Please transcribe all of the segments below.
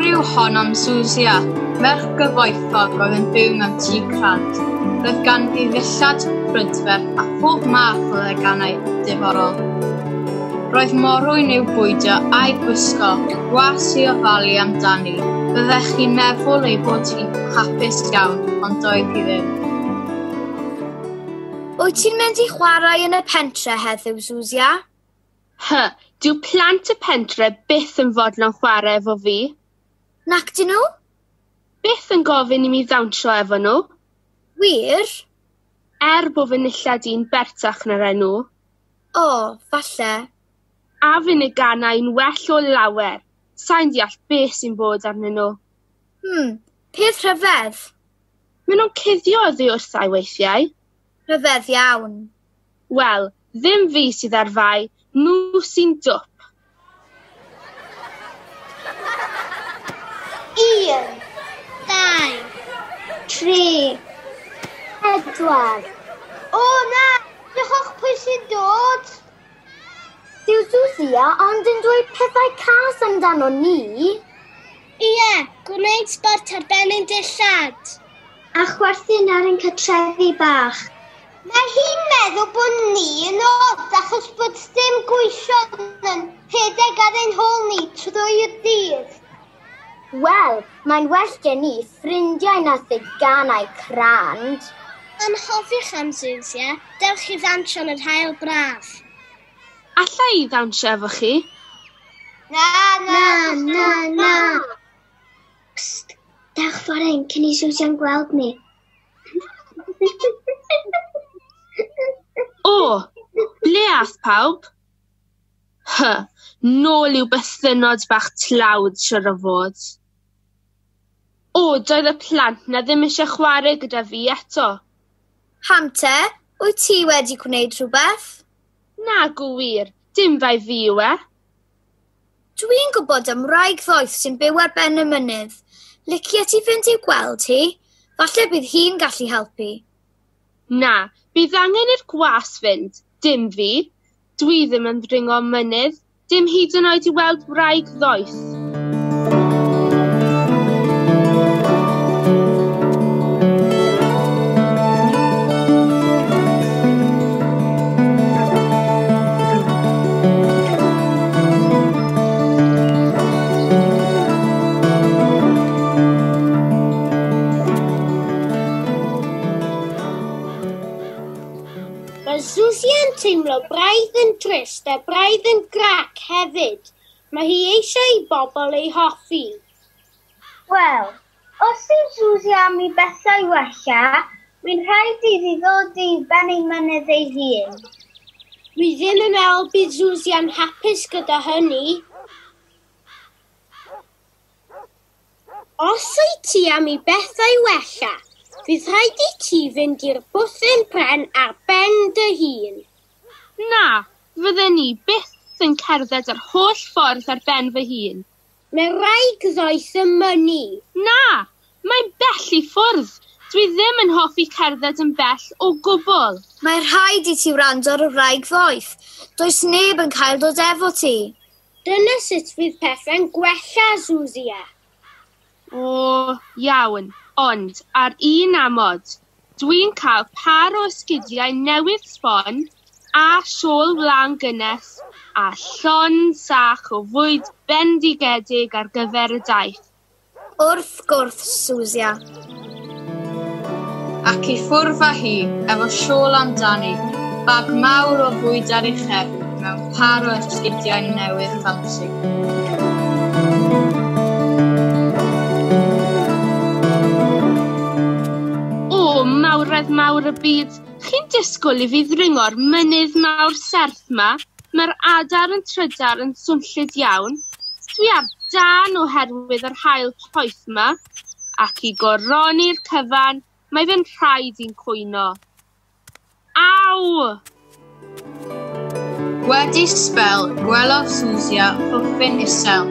yw hon am Zuzia, merch gyfoethog oedd yn byw mewn tŷ crant. Roedd ganddi ddillad, brydfer a phob math o ddeganau diddorol. Roedd morwyn i'w bwydio a'i gwisgo, gwas i ofalu amdani. Byddech chi'n meddwl ei bod hi'n hapus iawn, ond doedd hi ddim. Wyt ti'n mynd i chwarae yn y pentre heddiw, Zuzia? Dyw plant y pentre byth yn fodlon chwarae efo fi. Nac dyn nhw? Byth yn gofyn i mi ddawnsio efo nhw. Wir? Bo fy nillad i'n bertach na'r enw. O, falle. A fy'n y ganau'n well o lawer. Sa'n deall beth sy'n bod arnyn nhw. Peth rhyfedd? Maen nhw'n cuddio oddi wrthau weithiau. Rhyfedd iawn. Wel, ddim fi sydd ar fai, nhw sy'n dwp. 1, 2, 3, 4. O na, diolch pwy sy'n dod. Dyw Zuzia ond yn dweud pethau cas amdano ni? Ie, gwneud sbort ar ben ein dillad. A chwerthin ar ein cartrefi bach. Mae hi'n meddwl bod ni yn od achos bod dim gwysion yn rhedeg ar ein hôl ni trwy'r dydd. Wel, mae'n well gen i ffrindiau na theganau crand. Anhofiwch am Zuzia, dewch i ddawnsio yn yr haul braf. Alla i ddawnsio efo chi? Na. Psst, dewch ffordd ein cyn i Zuzia'n gweld ni. O, ble ath pawb? Nôl yw bythynod bach tlawd siwr o fod. O, doedd y plant na ddim eisiau chwarae gyda fi eto. Hamte, wyt ti wedi gwneud rhywbeth? Na gwir, dim fai fi yw e. Dwi'n gwybod am wraig ddoeth sy'n byw ar ben y mynydd. Licia ti fynd i'w gweld hi? Falle bydd hi'n gallu helpu. Na, bydd angen i'r gwas fynd, dim fi. Dwi ddim yn dringo mynydd, dim hyd yn oed i weld wraig ddoeth. Mae Zuzia yn teimlo braidd yn trist a braidd yn grac hefyd. Mae hi eisiau i bobl ei hoffi. Wel, os yw Zuzia am i bethau wella, mae'n rhaid iddi ddod i ben ei mynydd ei hun. Dwi ddim yn meddwl bydd Zuzia'n hapus gyda hynny. Os wyt ti am i bethau wella, fydd rhaid i ti fynd i'r bwthyn pren ar ben dy hun. Na, fydden ni byth yn cerdded yr holl ffordd ar ben fy hun. Mae wraig ddoeth y mynnu. Na, mae'n bell i ffwrdd. Dwi ddim yn hoffi cerdded yn bell o gwbl. Mae rhaid i ti wrando ar y wraig ddoeth. Does neb yn cael dod efo ti. Dyna sut fydd pethau'n gwella, Zuzia. O, iawn, ond ar un amod, dwi'n cael par o esgidiau newydd sbon a siôl wlan gynnes a llon sach o fwyd bendigedig ar gyfer y daith. Wrth gwrs, Zuzia. Ac i ffwrdd â hi, efo siôl amdani, bag mawr o fwyd ar ei chefn mewn par o esgidiau newydd ffansi. O, mawredd mawr y byd, chi'n disgwyl i fi ddringo'r mynydd mawr serth ma? Mae'r adar yn trydar yn swnllyd iawn. Dwi ar dan oherwydd yr haul poeth ma, ac i goroni'r cyfan, mae fe'n rhaid i'n cwyno. Aw! Wedi sbel, gwelodd Zuzia ffwffyn isel,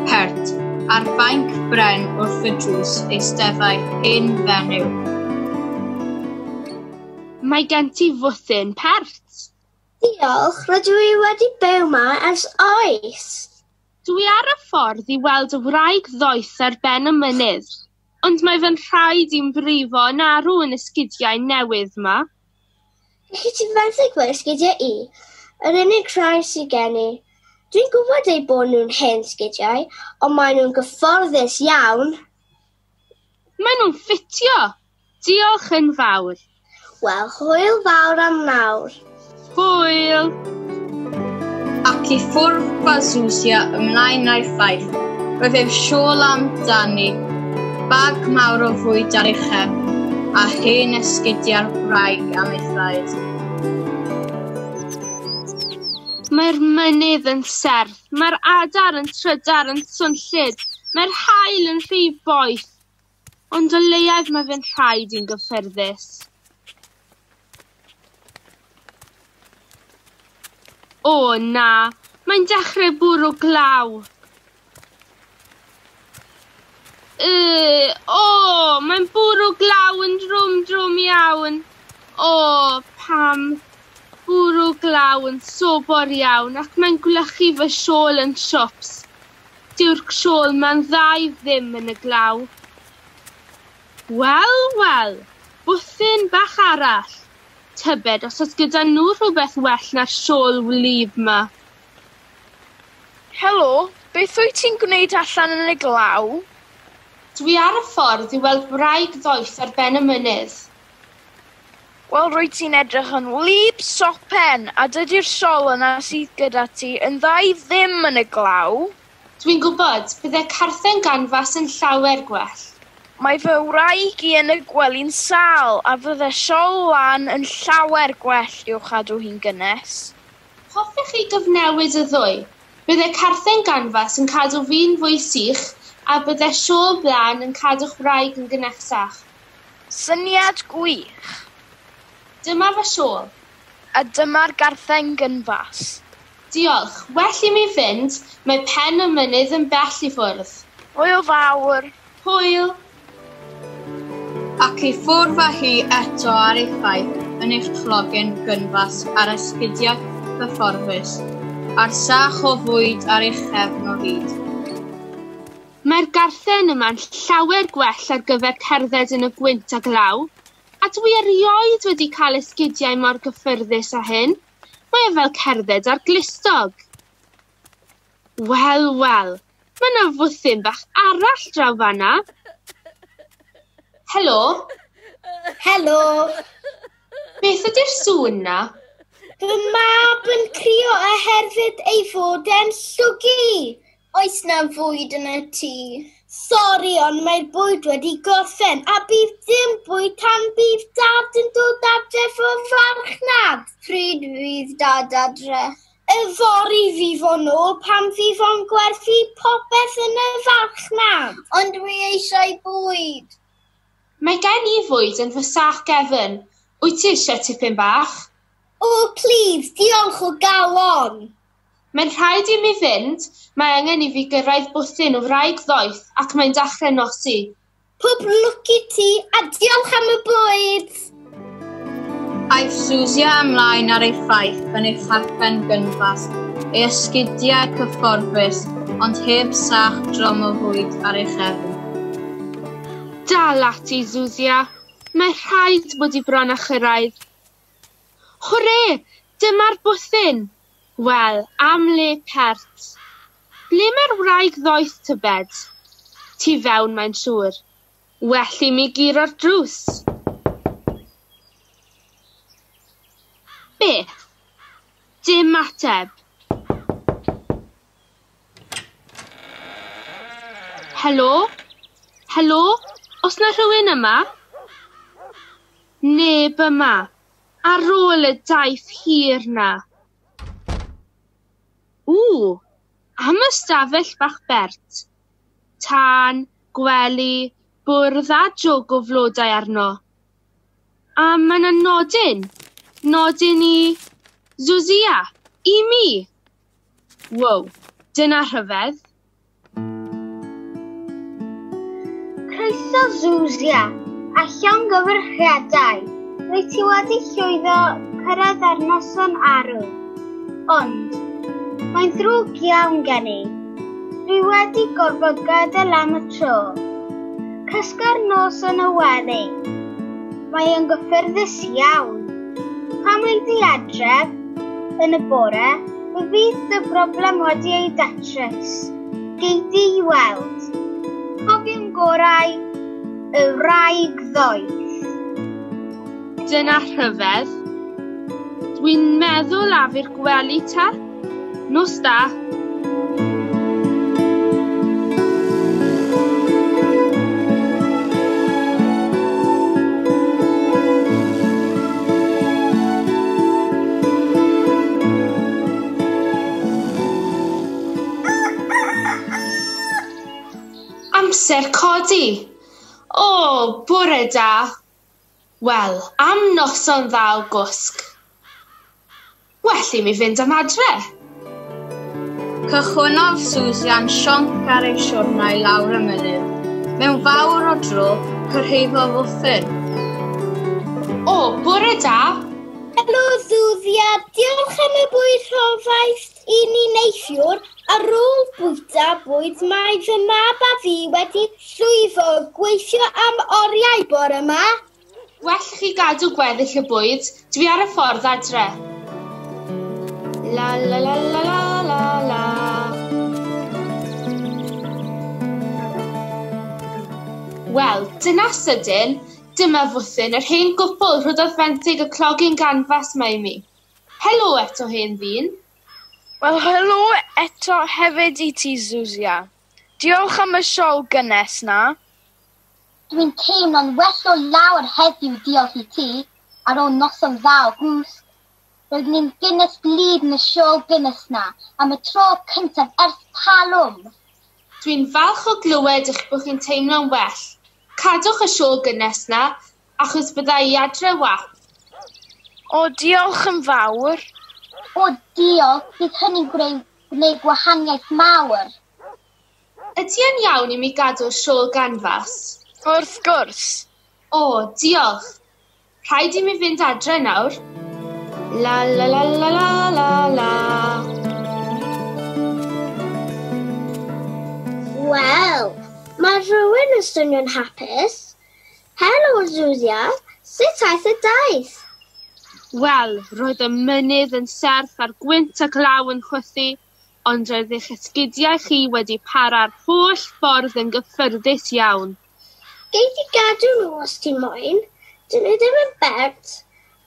pert, ar bainc bren wrth y drws eisteddau un fenyw. Mae gen ti fwthyn pert. Diolch, rydw i wedi byw ma ers oes. Dwi ar y ffordd i weld y wraig ddoeth ar ben y mynydd, ond mae fe'n rhaid i'n brifo yn arw yn y sgidiau newydd yma. Chi ti fenthyg gweld sgidiau i? Yr unig rhai sydd gen i. Dwi'n gwybod eu bod nhw'n hen sgidiau, ond maen nhw'n gyfforddus iawn. Maen nhw'n ffitio. Diolch yn fawr. Wel, hwyl fawr am nawr. Pwyl. Ac i ffwrdd â Zuzia ymlaen â'r ffaith, roedd ef siôl amdani, bag mawr o fwyd ar ei chefn, a hen esgidiau'r wraig am ei thraed. Mae'r mynydd yn serth, mae'r adar yn trydar yn swnllyd, mae'r haul yn rhy boeth, ond o leiaf mae fe'n rhaid i'n gyffyrddus. O na, mae'n dechrau bwrw glaw. Mae'n bwrw glaw yn drwm iawn. Pam bwrw glaw yn sobor iawn ac mae'n gwlychu fy siôl yn siops. Dyw'r siôl ma'n ddau ddim yn y glaw. Wel, bwthyn bach arall. Tybed os oes gyda nhw rhywbeth well na'r siôl wlyb yma. Helo, beth wyt ti'n gwneud allan yn y glaw? Dwi ar y ffordd i weld wraig ddoeth ar ben y mynydd. Wel, rwy ti'n edrych yn wlyb sopen, a dydy'r siôl yna sydd gyda ti yn ddau ddim yn y glaw. Dwi'n gwybod byddai carthen ganfas yn llawer gwell. Mae fy wraig i yn y gwely'n sâl, a fydde siôl lan yn llawer gwell i'w chadw hi'n gynnes. Hoffech chi gyfnewid y ddwy? Byddai carthen ganfas yn cadw fi'n fwy sych, a byddai siôl blaen yn cadw'ch wraig yn gynesach. Syniad gwych. Dyma fy siôl. A dyma'r garthen gynfas. Diolch, well i mi fynd, mae pen y mynydd yn bell i ffwrdd. Hwyl fawr. Pwyl. Ac i ffwrdd â hi eto ar ei ffaith yn eich chlogyn gynfas ar esgidiau pherfformiwyd, a'r sach o fwyd ar eich chefn o hyd. Mae'r garthen yma'n llawer gwell ar gyfer cerdded yn y gwynt a glaw, a dwi erioed wedi cael esgidiau mor gyffyrddus â hyn. Mae e fel cerdded ar glistog. Wel, mae yna fwthyn bach arall draw fanna. Helo. Helo. Beth ydy'r sŵn na? Fy mab yn crio oherwydd ei fod e'n llwgu. Oes na fwyd yn y tŷ? Sori, ond mae'r bwyd wedi gorffen, a bydd dim bwyd tan bydd dad yn dod adre o farchnad. Pryd fydd dad adre? Yfory fydd o'n ôl pan fydd o'n gwerthu popeth yn y farchnad. Ond dwi eisiau bwyd. Mae gen i fwyd yn fy sach gefn. Wyt ti eisiau tipyn bach? Please, diolch o galon. Mae'n rhaid i mi fynd, mae angen i fi gyrraedd bwthyn o wraig ddoeth ac mae'n dechrau nosi. Pob lwc i ti, a diolch am y bwyd. Aeth Zuzia ymlaen ar ei ffaith yn ei charpen gynfas, ei esgidiau cyfforddus, ond heb sach drom o fwyd ar ei chefn. Dal ati, Zuzia. Mae rhaid bod i bron a chyrraedd. Hwre! Dyma'r bwthyn! Wel, am le pert. Ble mae'r wraig ddoeth tybed? Tu fewn mae'n siŵr. Well i mi guro'r drws. Beth? Dim ateb. Helo? Helo? Os na rhywun yma? Neb yma. Ar ôl y daith hir na. Am ystafell bach bert. Tân, gwely, bwrdd a jwg o flodau arno. A mae yna nodyn. Nodyn i Zuzia. I mi. Wow, dyna rhyfedd. Croeso Zuzia, a llongyfarchiadau. Rwy ti wedi llwyddo cyrraedd ar noson arw. Ond, mae'n ddrwg iawn gen i. Dwi wedi gorfod gadael am y tro. Cysga'r nos yn y werin. Mae yn gyffyrddus iawn. Pan wedi adref yn y bore, bydd y broblem wedi ei datrys. Gei i weld. Cofion gorau y wraig ddoeth. Dyna rhyfedd. Dwi'n meddwl afi'r gwely ta. Nos da. Amser codi. O, bore da. Wel, am noson dda o gwsg. Well i mi fynd am adre. Cychwynodd Susan sionc ar ei siwrnau lawr y mynydd. Mewn fawr o dro, cyrhaeddodd wrthyn. O, bore da. Helo Zuzia, diolch am y bwyd rhofaith I ni neithiwr. Ar ôl bwyta bwyd, mae fy mab a fi wedi llwyddo gweithio am oriau bore yma. Well chi gadw gweddill y bwyd. Dwi ar y ffordd adre. La la la la la la la. Wel, dyna sydyn, dyma fwthyn yr hen gwpl rhododd fenthyg y clogi'n ganfas mae mi. Helo eto hen ddyn. Wel, helo eto hefyd I ti, Zuzia. Diolch am y siol gynnes na. Dwi'n teimlo'n well o lawr heddiw diolch I ti, ar ôl noson dda o gwsg. Roedd ni'n Guinness glid yn y siol Guinness na, am y tro cyntaf ers talwm. Dwi'n falch o glywed eich bod chi'n teimlo'n well. Cadwch y siol gynnes na, achos bydda I adre wap. O, diolch yn fawr. O diolch, bydd hynny'n gwneud gwahaniaeth mawr. Ydy e'n iawn I mi gadw'r siol ganfas? Wrth gwrs. O, diolch. Rhaid I mi fynd adre nawr. La la la la la la la. Wel, mae rhywun yn swnio'n hapus. Helo Zuzia, sut aeth y daith? Wel, roedd y mynydd yn serth ar gwynt a glaw yn chwythu, ond roedd eich esgidiau chi wedi para'r holl ffordd yn gyffyrddus iawn. Gei di gadw nhw os ti moyn. Dyn nhw ddim yn bert,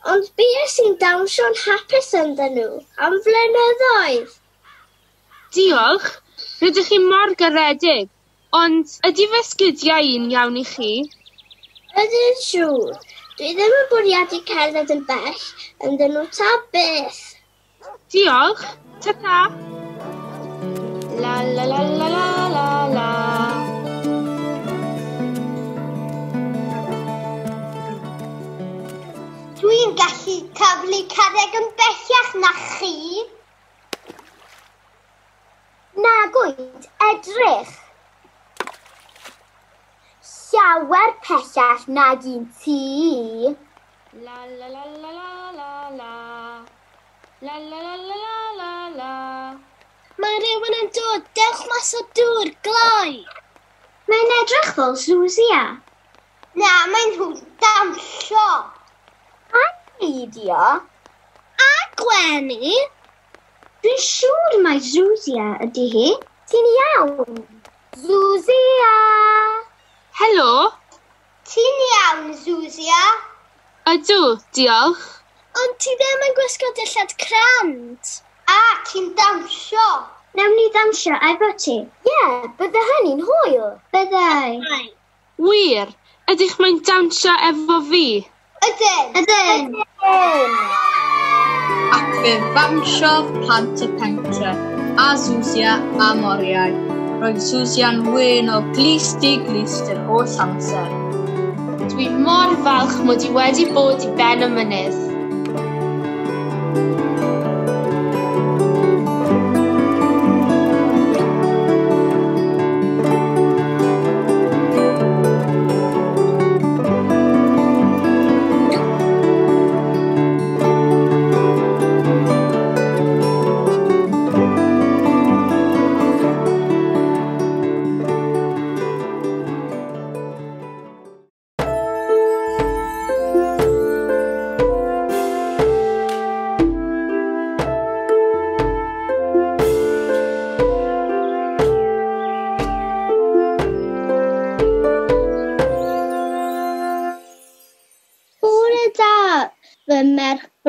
ond bues i'n dawnsio'n hapus ynddyn nhw am flynyddoedd. Diolch, rydych chi mor garedig, ond ydy fy esgidiau un iawn I chi? Ydyn siŵr. Dwi ddim yn bwriadu cerdded yn bell, ynddyn nhw ta beth. Diolch, ta-ta. La la la la la la la. Dwi'n gallu taflu carreg yn bellach na chi. Nagwyd, edrych. Llawer pellach nag un ti. La la la la la la la. La la la la la la la. Mae rhywun yn dod, dewch mas o dŵr, gloi. Mae'n edrych fel Zuzia. Na, mae'n nhw'n dawnsio. A neidio. A gwenu. Dwi'n siŵr mai Zuzia ydy hi. Ti'n iawn? Zuzia! Helo. Ti'n iawn, Zuzia? Ydw, diolch. Ond ti ddim yn gwisgo dillad crant. A, ti'n dawnsio. Nawn ni dawnsio efo ti. Ie, bydde hynny'n hwyl. Byddai. Wir, ydych mae'n dawnsio efo fi? Ydyn. Ac fe fawnsiodd plant y pentre, a Zuzia a moriau. Roedd Susia'n wyn o glist I glist yr holl amser. Dwi mor falch mod I wedi bod I ben y mynydd.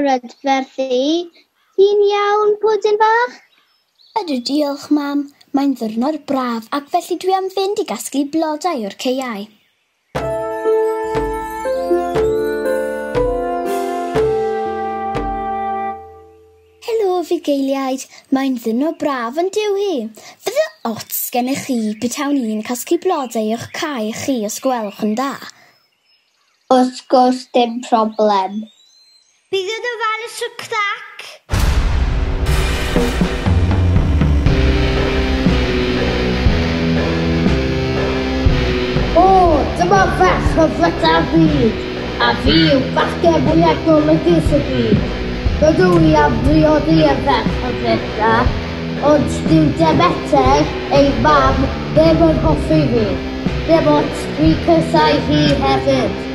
brydferthu. Ti'n iawn, pwdin bach? Ydw, diolch, mam. Mae'n ddiwrnod braf ac felly dwi am fynd I gasglu blodau o'r caeau. Helo, fugeiliaid. Mae'n ddiwrnod braf yn dyw hi. Fydde ots gennych chi betawn i'n casglu blodau o'ch cae chi os gwelwch yn dda? Wrth gwrs, dim problem. Bydd yn ofalus o crac. O, dyma fech o flyta'r byd, a fi yw bachgen mwyaf golygus y byd. Rydw I am briodi y fech o flyta, ond dyw Demeter, ei mam, ddim yn hoffi fi. Dim ond dwi cysau hi hefyd.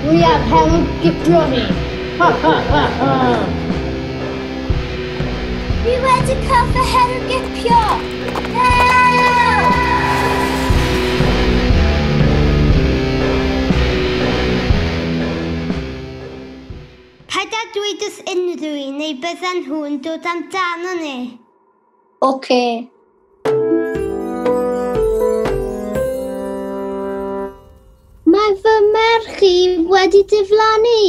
Dwi am helygipio hi. Ha ha ha ha. Dwi wedi cael fy helygipio. Paid â dweud wrth unrhyw un neu byddan nhw'n dod amdano ni. Oce. Mae fy merch I wedi diflannu.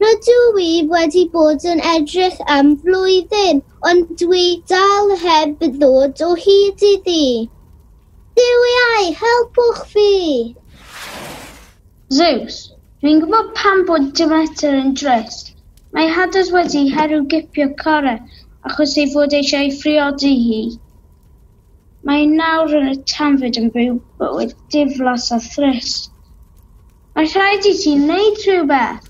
Rydw I wedi bod yn edrych am flwyddyn, ond dwi dal heb ddod o hyd iddi. Duwiau, helpwch fi! Zeus, dwi'n gwybod pam bod Demeter yn drist. Mae Hades wedi herwgipio Corau achos ei fod eisiau ffriodi hi. Mae nawr yn y Tanfyd yn byw bywyd diflas a thrist. Mae rhaid I ti wneud rhywbeth.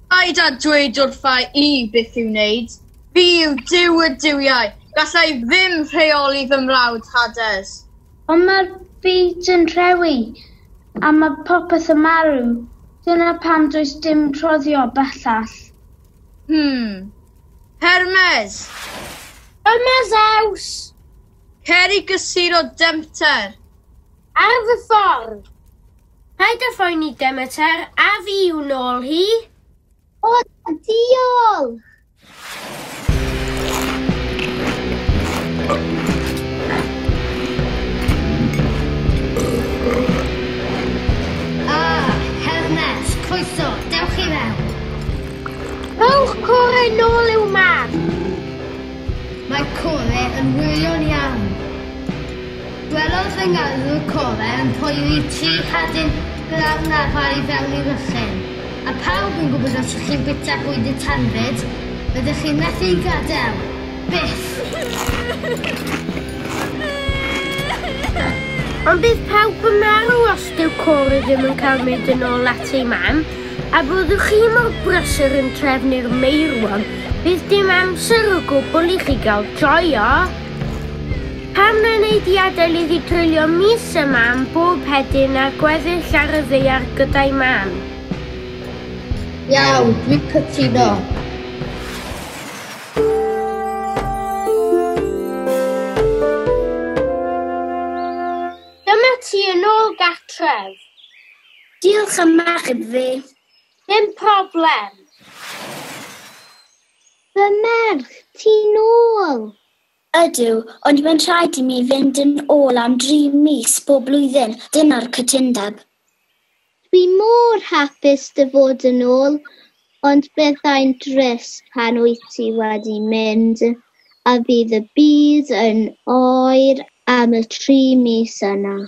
Paid â dweud wrtha I beth i'w wneud. Fi yw Duw y Duwiau. Gallai ddim rheoli fy mrawd Hades. Ond mae'r byd yn rhewi, a mae popeth yn marw. Dyna pam does dim rhoddio bellach. Hermes! Yma Zeus! Cer I gysur o Demeter. Ar fy ffordd! Paid â phoeni Demeter, a fi yw nôl hi. O, diolch! Hermes, croeso, dewch I fewn. Rhowch Corau nôl i'w mam. Mae Corau yn wirion iawn. Gwelodd fy ngarw Corau yn poeri 3 hadyn glawn arfer I fewn I rychyn. A pawb yn gwybod os ydych chi'n bita bwyd y Tanfyd, byddwch chi'n methu gadael. Byth! Ond bydd pawb yn marw os dyw Corau ddim yn cael mynd yn ôl at ei mam, a byddwch chi mor brysur yn trefnu'r meirwon, bydd dim amser o gwbl I chi gael joio. Pam na wneud I adael iddi treulio mis y mam bob hedyn a gweddill ar y ddaear gyda'i mam? Iawn, dwi'n cytuno. Dyma ti yn ôl gatref. Diolch am achub fi. Dim problem. Fy merch, ti'n ôl? Ydw, ond mae'n rhaid I mi fynd yn ôl am 3 mis bob blwyddyn. Dyna'r cytundeb. Dwi mor hapus dy fod yn ôl, ond byddai'n drist pan wyt ti wedi mynd, a bydd y byd yn oer am y 3 mis yna.